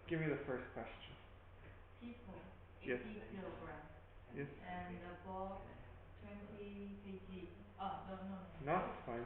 give me the first question. People, Yes. 80 kilograms. Yes. And the boat, 20 kg. Oh, no. Not 20.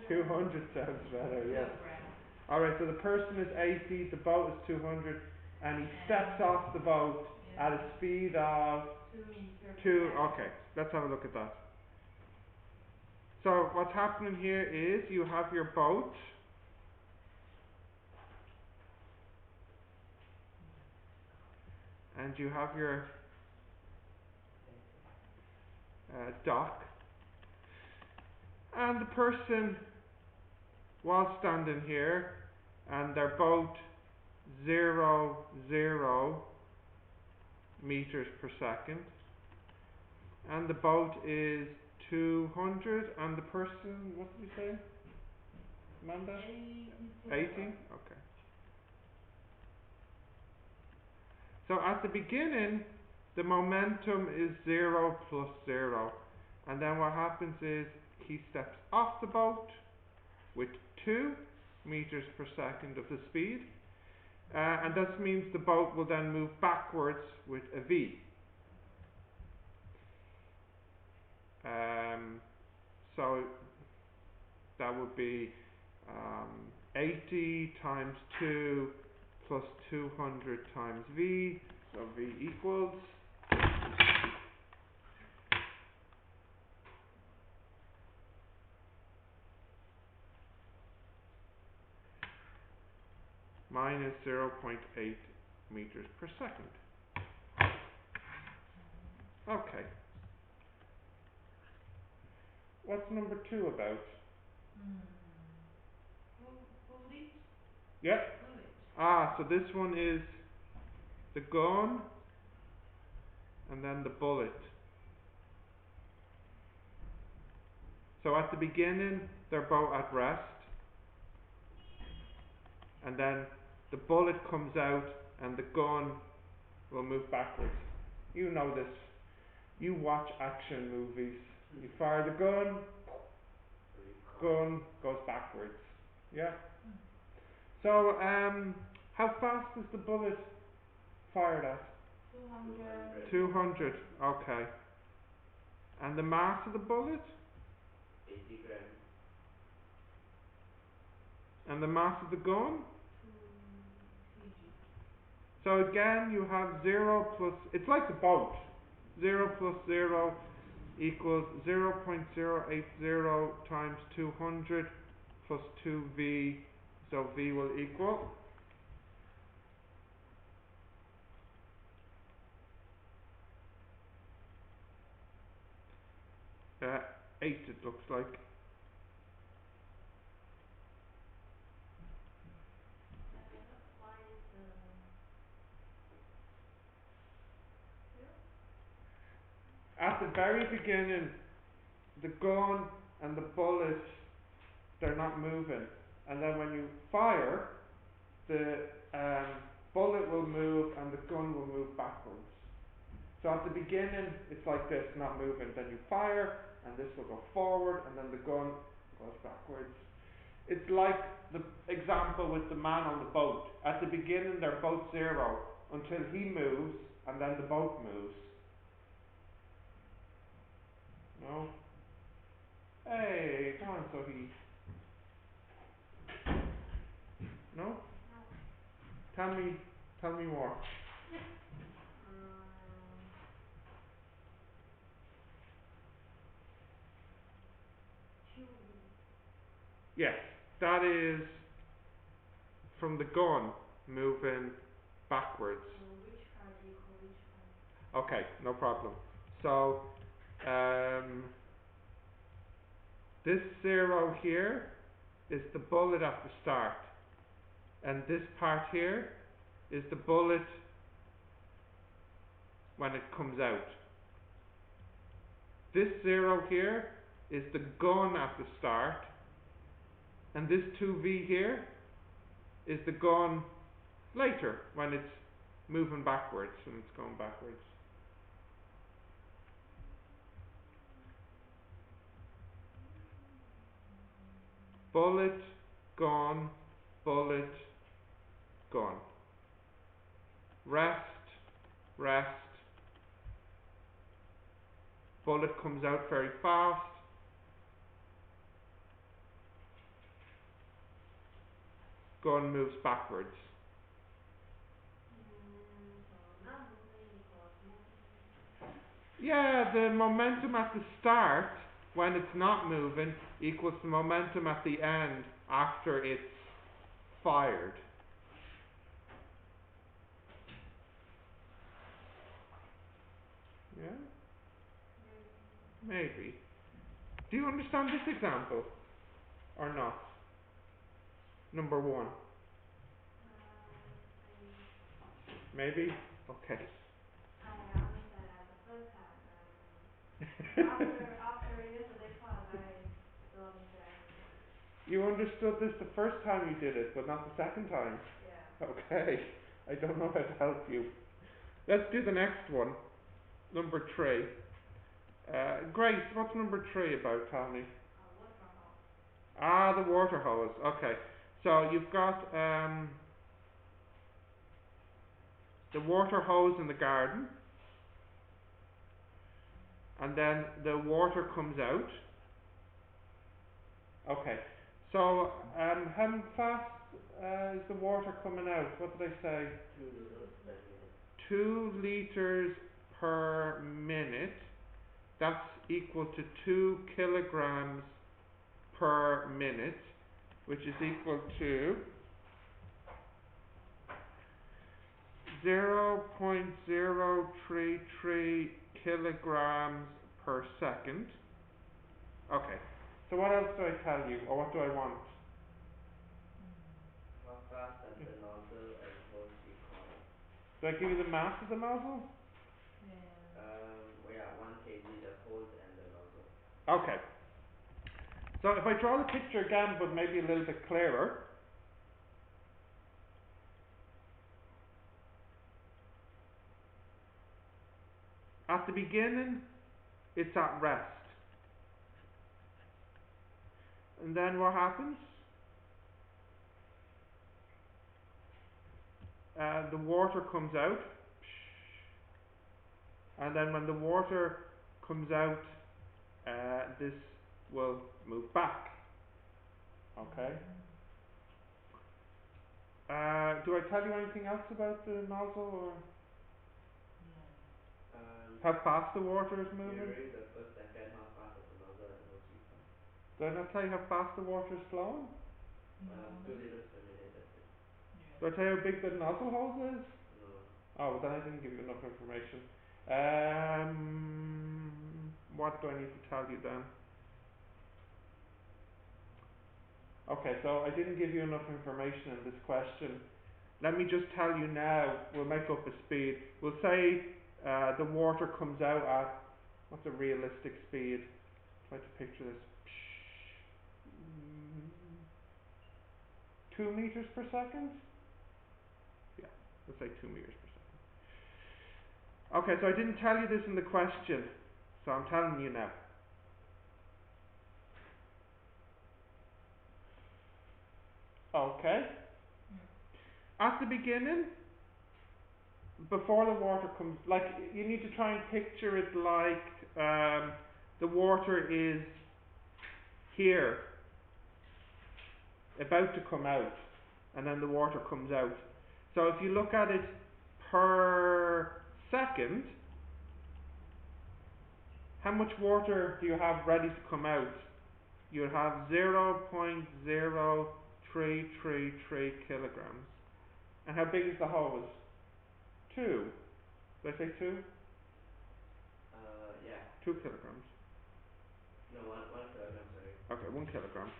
200 200 sounds better, yes. kilograms. Alright, so the person is 80, the boat is 200, and he steps off the boat at a speed of 2 meters. 2. Okay, let's have a look at that. So what's happening here is you have your boat, and you have your dock, and the person was standing here, and their boat 0 meters per second, and the boat is 200, and the person, what did you say, Amanda? 80? Okay. So at the beginning, the momentum is 0 plus 0, and then what happens is he steps off the boat with 2 meters per second of the speed, and that means the boat will then move backwards with a V. So that would be 80 times 2 plus 200 times V, so V equals minus 0.8 meters per second. Okay. What's number 2 about? Bullet. Yep. So this one is the gun and then the bullet. So at the beginning, they're both at rest, and then the bullet comes out and the gun will move backwards. You know this. You watch action movies. You fire the gun, gun goes backwards. Yeah? So, how fast is the bullet fired at? 200. 200. Okay. And the mass of the bullet? 80 grams. And the mass of the gun? 2 kg. So again, you have 0 plus, it's like a boat. 0 plus 0 equals 0.080 times 200 plus 2V. So V will equal 8, it looks like. At the very beginning, the gun and the bullet, they're not moving. And then when you fire, the bullet will move and the gun will move backwards. So at the beginning, it's like this, not moving. Then you fire, and this will go forward, and then the gun goes backwards. It's like the example with the man on the boat. At the beginning, they're both 0 until he moves, and then the boat moves. No? Hey, come on, Sophie. No? Tell me more. Yes, that is from the gun moving backwards. Which part equal which part? Okay, no problem. So, this 0 here is the bullet at the start, and this part here is the bullet when it comes out. This 0 here is the gun at the start, and this 2V here is the gun later when it's moving backwards, when it's going backwards. Bullet, gun, bullet, gun. rest, rest, bullet comes out very fast, gun moves backwards. So not moving equals moving. Yeah, the momentum at the start, when it's not moving, equals the momentum at the end after it's fired. Yeah? Maybe. Maybe. Do you understand this example? Or not? Number one. Maybe. Maybe? Okay. I understand that the first time after yesterday class I don't understand anything. You understood this the first time you did it, but not the second time? Yeah. Okay. I don't know how to help you. Let's do the next one. Number 3. Grace, what's number 3 about? Tell me. Water hose. Ah, the water hose. Okay. So you've got the water hose in the garden, and then the water comes out. Okay. So how fast is the water coming out? What did I say? 2 liters per minute. 2 liters per minute. That's equal to 2 kilograms per minute, which is equal to 0.033 kilograms per second. Okay. So what else do I tell you, or what do I want? How fast does the nozzle and hose recoil? Do I give you the mass of the nozzle? Yeah. Well, yeah, 1 kg the hose and the nozzle. Okay. So if I draw the picture again, but maybe a little bit clearer. At the beginning, it's at rest. And then what happens? The water comes out. And then when the water comes out, this will move back. Okay? Do I tell you anything else about the nozzle, or how fast the water is moving? During the first second, how fast does the nozzle and hose recoil? Did I not tell you how fast the water is flowing? 2 liters per minute, that's it. Did I tell you how big the nozzle hose is? No. Oh, well, then I didn't give you enough information. What do I need to tell you then? Okay, so I didn't give you enough information in this question. Let me just tell you now, we'll make up a speed. We'll say the water comes out at, what's a realistic speed? Try to picture this. 2 meters per second? Yeah, let's say 2 meters per second. Okay, so I didn't tell you this in the question, so I'm telling you now. Okay. At the beginning, before the water comes, like, you need to try and picture it like the water is here, about to come out, and then the water comes out. So if you look at it per second, how much water do you have ready to come out? You have 0.0333 kilograms. And how big is the hose? 2. Did I say 2? Yeah. 2 kilograms. No, 1 kilogram, sorry. Okay, 1 kilogram.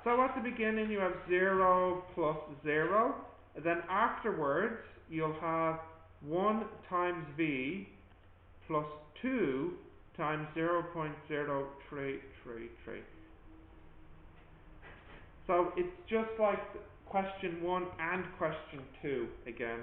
So at the beginning you have 0 plus 0. And then afterwards you'll have 1 times V plus 2 times 0.0333. So it's just like question 1 and question 2 again.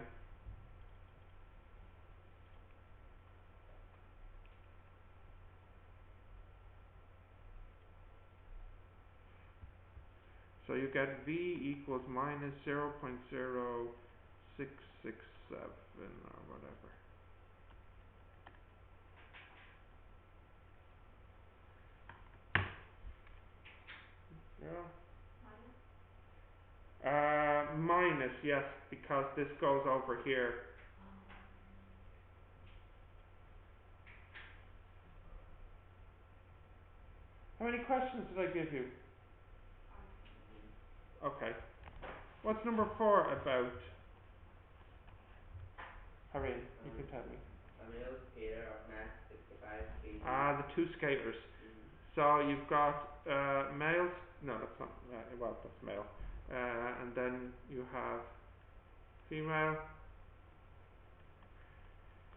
So you get V equals minus 0.0666 7 or whatever. Yeah. Minus, yes, because this goes over here. How many questions did I give you? Okay. What's number 4 about? Harry, you can tell me. A male skater of mass 65 kg. The 2 skaters. So you've got males. No, that's not. Well, that's male. And then you have female.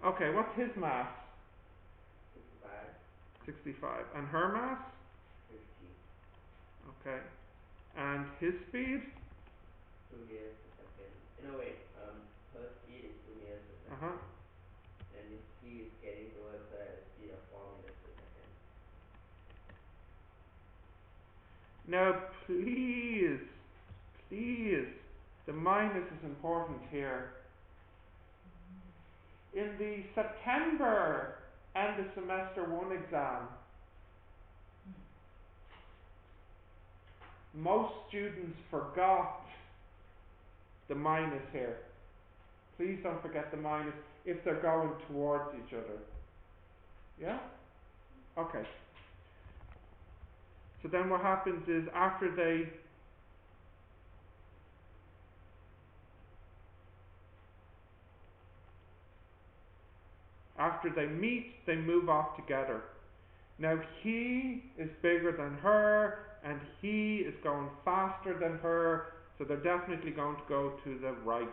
Okay, what's his mass? 65. 65. And her mass? 50. Okay. And his speed? 2 meters per second. No wait, her speed is 2 meters per second. Uh-huh. And he is skating towards her at a speed of 4 meters per second. Now please, the minus is important here. In the September end of semester 1 exam, most students forgot the minus here. Please don't forget the minus if they're going towards each other. Yeah? Okay. So then what happens is after they meet, they move off together. Now he is bigger than her and he is going faster than her, so they're definitely going to go to the right.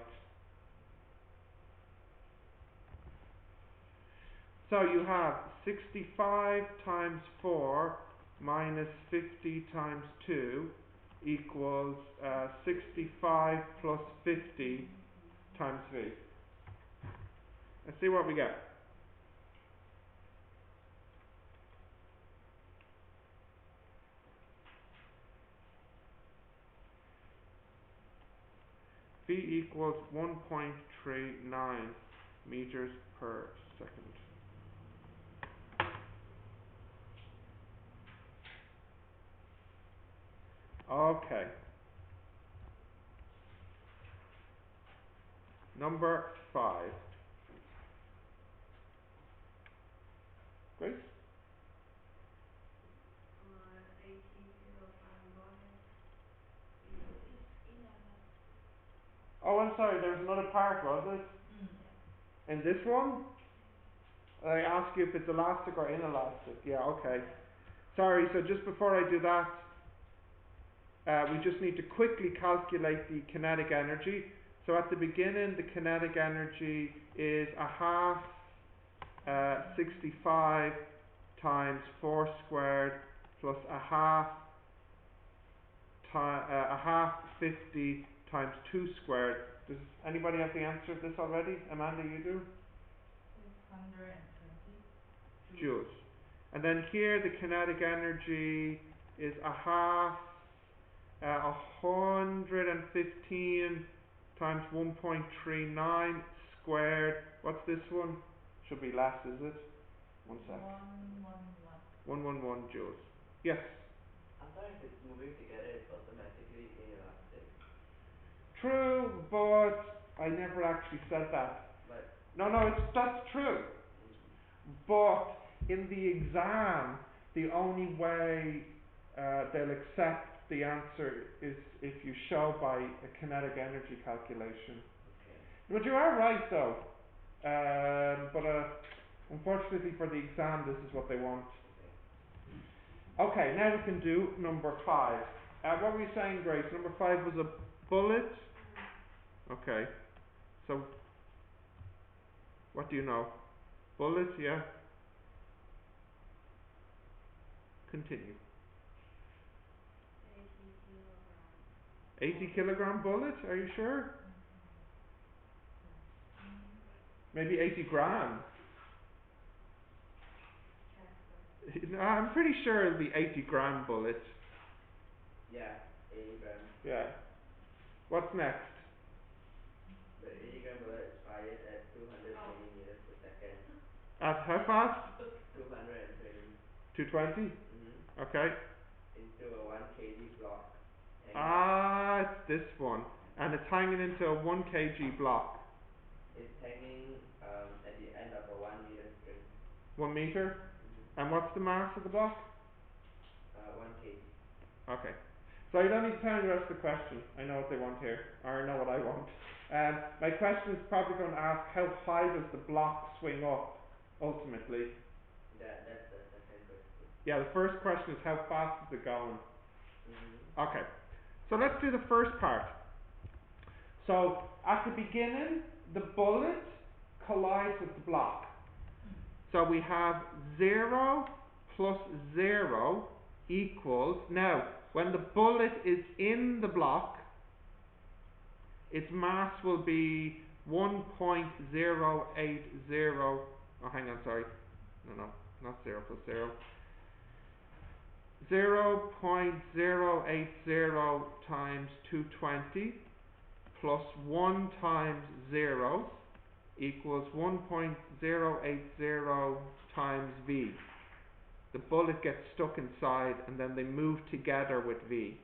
So you have 65 times 4 minus 50 times 2 equals 65 plus 50 times V. Let's see what we get. V equals 1.39 meters per second. Okay. Number 5. Grace? 80 kilogram bonus is inelastic. Oh, I'm sorry, there was another part, was it? Yeah. In this one? I ask you if it's elastic or inelastic. Yeah, okay. Sorry, so just before I do that, we just need to quickly calculate the kinetic energy. So at the beginning, the kinetic energy is a half 65 times 4 squared plus a half 50 times 2 squared. Does anybody have the answer to this already? Amanda, you do? 620 joules. And then here the kinetic energy is a half 115 times 1.39 squared. What's this one? Should be less, is it? 1 sec. 111 joules. Yes. I thought if it's moving together, it's automatically inelastic. True, but I never actually said that. But No, that's true. But in the exam, the only way they'll accept the answer is if you show by a kinetic energy calculation. okay. But you are right though. But unfortunately for the exam, this is what they want. Okay, now we can do number 5. What were you saying, Grace? Number 5 was a bullet? Okay. So, what do you know? Bullet, yeah? Continue. 80 80 kilogram. kilogram bullet? Are you sure? Maybe 80 gram. No, I'm pretty sure it'll be 80 gram bullet. Yeah, 80 grams. Yeah. What's next? The 80 gram bullet is fired At how fast? 220. 220? Okay. Into a 1 kg block. Hanging. Ah, it's this one. And it's hanging into a 1 kg block. It's hanging at the end of a 1 meter string. 1 meter? And what's the mass of the block? 1 kg. Okay. So I don't need to tell you the rest of the question. I know what they want here. Or I know what I want. My question is probably going to ask how high does the block swing up ultimately? That's the second question. Yeah, the first question is how fast is it going? Mhm. Okay. So let's do the first part. So at the beginning, the bullet collides with the block. So we have 0 plus 0 equals, now when the bullet is in the block, its mass will be 1.080, oh hang on, sorry, no, not 0 plus 0, 0.080 times 220 plus 1 times 0 equals 1.080 times V. The bullet gets stuck inside and then they move together with V.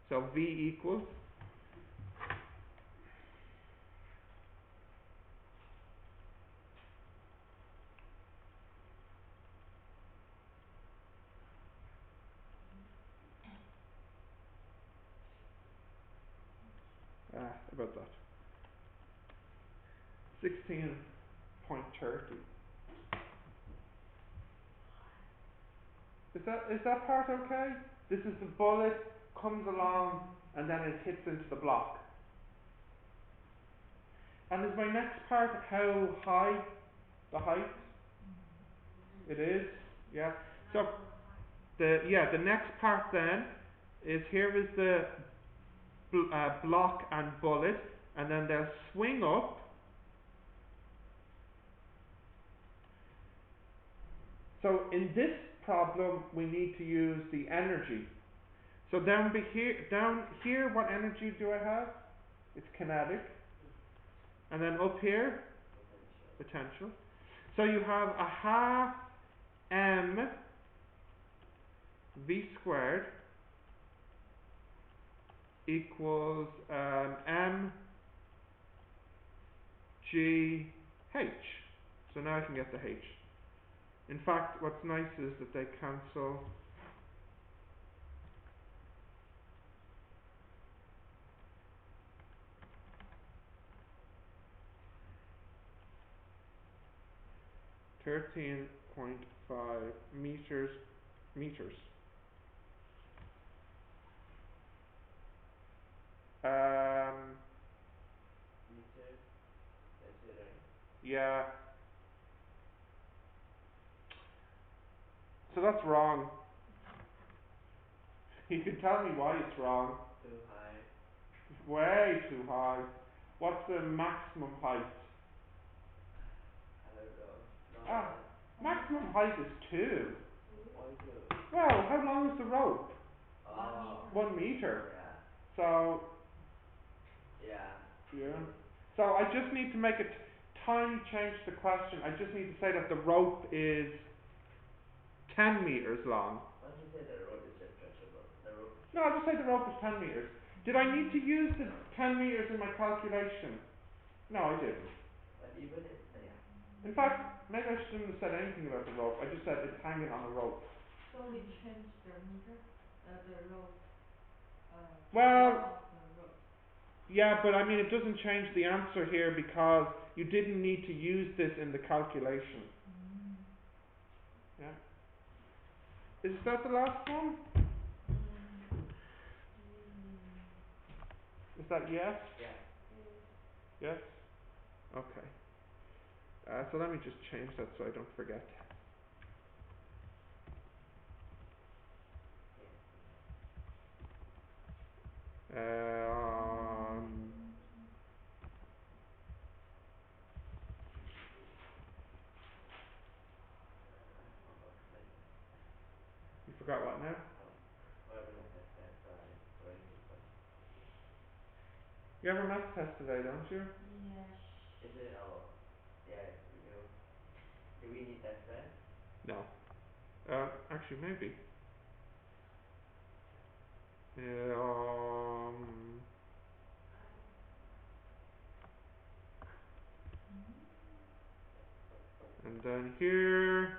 So V equals about that. 16.30. Is that part okay? This is the bullet comes along and then it hits into the block. And is my next part how high the height? It is, yeah. So the next part then is here is the block and bullet, and then they'll swing up. So in this problem we need to use the energy. So down here what energy do I have? It's kinetic. And then up here, potential. So you have a half m v squared equals m g h. So now I can get the h. In fact, what's nice is that they cancel. (13.5 meters). Meters. That's it, right? Yeah. So that's wrong. You can tell me why it's wrong. Too high. Way too high. What's the maximum height? I don't know. Not one. Maximum height is 2. 1, 2. Well, how long is the rope? 1 meter. 1 meter. Yeah. So, Yeah. yeah. So I just need to make a tiny change to the question. I just need to say that the rope is 10 meters long. Why don't you say the rope is just stretchable? The rope is No, I'll just say the rope is 10 meters. Did I need to use the 10 meters in my calculation? No, I didn't. But even if, yeah. In fact, maybe I shouldn't have said anything about the rope. I just said it's hanging on a rope. So we change the meter, the rope, Well, long of the rope. yeah, but I mean it doesn't change the answer here because you didn't need to use this in the calculation. Yeah. Is that the last one? Is that yes? Yeah. Yes? Okay. So let me just change that so I don't forget. I forgot my test. You forgot what now? Oh, we're having a test there, so I forgot the question. You have a math test today, don't you? Yes. Is it? Oh, yeah, it's review. Do we need that square? No. Actually maybe. Um, and then here,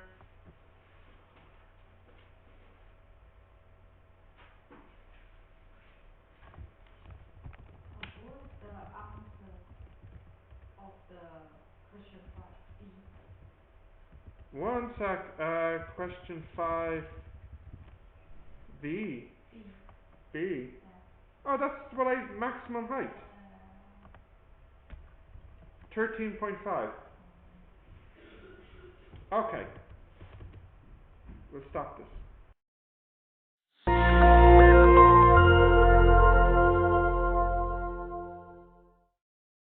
What is the answer of the question 5B? one sec, question 5, B, B. B. Yeah. Oh, that's what maximum height. 13.5. Okay. We'll stop this.